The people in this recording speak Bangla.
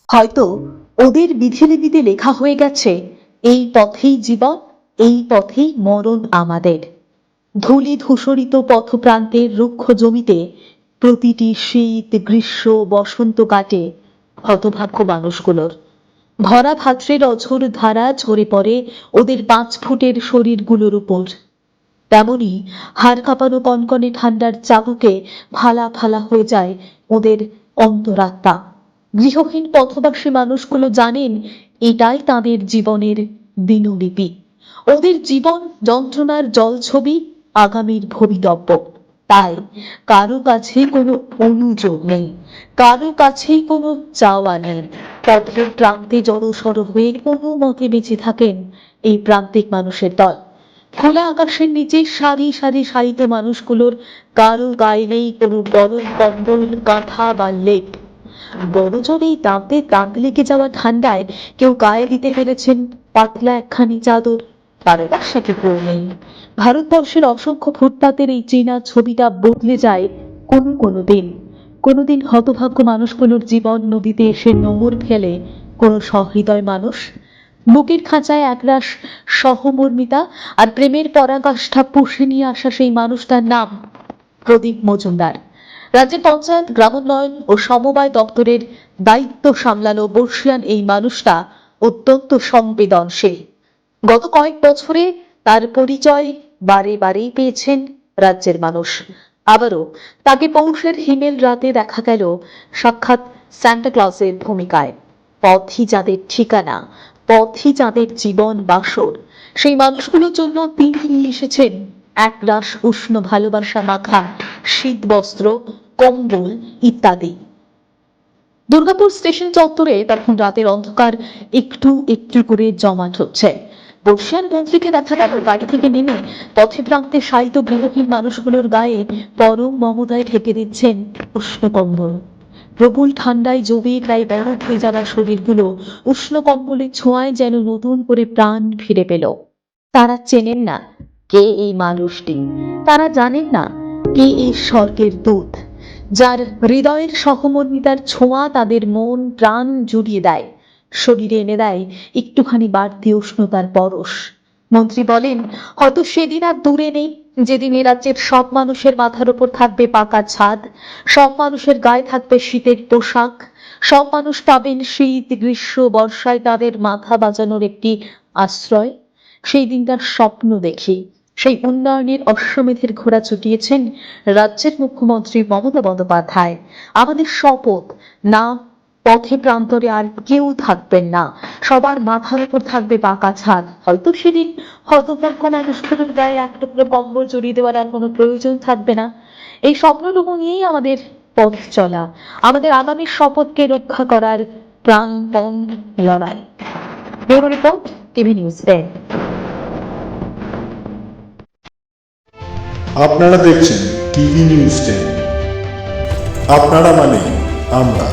হয়তো ওদের বিধিলিপিতে লেখা হয়ে গেছে, এই পথেই জীবন, এই পথেই মরণ আমাদের। ধূলি ধূসরিত পথপ্রান্তের রুক্ষ জমিতে প্রতিটি শীত গ্রীষ্ম বসন্ত কাটে হতভাগ্য মানুষগুলোর। ভরা ভাদ্রের অঝোর ধারা ঝরে পড়ে ওদের 5 ফুটের শরীরগুলোর উপর। তেমনি হাড় কাঁপানো কনকনে ঠান্ডার চাবুকে ফালা ফালা হয়ে যায় ওদের অন্তরাত্মা। গৃহহীন পথবাসী মানুষগুলো জানেন এটাই তাদের জীবনের দিনলিপি। ওদের জীবন যন্ত্রণার জলছবি, আগামীর ভবিতব্য। তাই কারো কাছে কোনো অনুযোগ নেই, কারো কাছেই কোনো চাওয়া নেই। পথের প্রান্তে জড়সড় হয়ে কোনো মতে বেঁচে থাকেন এই প্রান্তিক মানুষের দল। খোলা আকাশের নিচে সারি সারি সারিত মানুষগুলোর কারো গায়ে নেই কোনো গরম কম্বল, কাঁথা বা লেপ। বড়জোর এই দাঁতে দাঁত লেগে যাওয়া ঠান্ডায় কেউ গায়ে দিতে পেরেছেন পাতলা একখানি চাদর, কারো বা সেটুকুও নেই। ভারতবর্ষের অসংখ্য ফুটপাতের এই চীনা ছবিটা বদলে যায় কোনোদিন হতভাগ্য মানুষগুলোর জীবন নদীতে এসে নোঙর ফেলে কোনো সহৃদয় মানুষ। বুকের খাঁচায় একরাশ সহমর্মিতা আর প্রেমের পরাকাষ্ঠা পুষে নিয়ে আসা সেই মানুষটার নাম প্রদীপ মজুমদার। রাজ্যের পঞ্চায়েত, গ্রামোন্নয়ন ও সমবায় দপ্তরের দায়িত্ব সামলানো বর্ষিয়ান এই মানুষটা অত্যন্ত সংবেদনশীল। গত কয়েক বছরে তার পরিচয় বারে বারেই পেয়েছেন রাজ্যের মানুষ। আবারও তাকে পৌষের হিমেল রাতে দেখা গেল সাক্ষাৎ সান্টা ক্লজের ভূমিকায়। পথই যাদের ঠিকানা, পথই যাদের জীবন বাসর, সেই মানুষগুলোর জন্য তিনি নিয়ে এসেছেন একরাশ উষ্ণ ভালোবাসা মাখা শীত বস্ত্র, কম্বল ইত্যাদি। দুর্গাপুর স্টেশন চত্বরে তখন রাতের অন্ধকার একটু একটু করে জমাট হচ্ছে। বর্ষিয়ান মন্ত্রীকে দেখা গেল গাড়ি থেকে নেমে পথে প্রান্তে শায়িত গৃহহীন মানুষগুলোর গায়ে পরম মমতায় ঢেকে দিচ্ছেন উষ্ণ কম্বল। প্রবল ঠান্ডায় জমে প্রায় ব্যাহত হয়ে যাওয়া শরীরগুলো উষ্ণ কম্বলের ছোঁয়ায় যেন নতুন করে প্রাণ ফিরে পেল। তারা চেনেন না কে এই মানুষটি, তারা জানেন না কে এই স্বর্গের দূত, যার হৃদয়ের সহমর্মিতার ছোঁয়া তাদের মন প্রাণ জুড়িয়ে দেয়, শরীরে এনে দেয় একটুখানি বাড়তি উষ্ণতার পরশ। মন্ত্রী বলেন, হয়তো সেদিন আর দূরে নেই যেদিন এ রাজ্যের সব মানুষের মাথার উপর থাকবে পাকা ছাদ, সব মানুষের গায়ে থাকবে শীতের পোশাক, সব মানুষ পাবেন শীত গ্রীষ্ম বর্ষায় তাদের মাথা বাঁচানোর একটি আশ্রয়। সেই দিনটার স্বপ্ন দেখি সেই উন্নয়নের অশ্বমেধের ঘোড়া ছুটিয়েছেন রাজ্যের মুখ্যমন্ত্রী মমতা বন্দ্যোপাধ্যায়। আমাদের শপথ, না পথে প্রান্তরে আর কেউ থাকবেন না, সবার মাথার উপর থাকবে পাকা ছাদ। হয়তো সেদিন হতভাগ্য মানুষগুলোর গায়ে এক টুকরো কম্বল জড়িয়ে দেওয়ার আর কোনো প্রয়োজন থাকবে না। এই স্বপ্নটুকু নিয়েই আমাদের পথ চলা, আমাদের আগামী শপথকে রক্ষা করার প্রাণপণ লড়াই। Bureau report, TV news 10। আপনারা দেখছেন টিভি নিউজ 10। আপনারা মানে আমরা।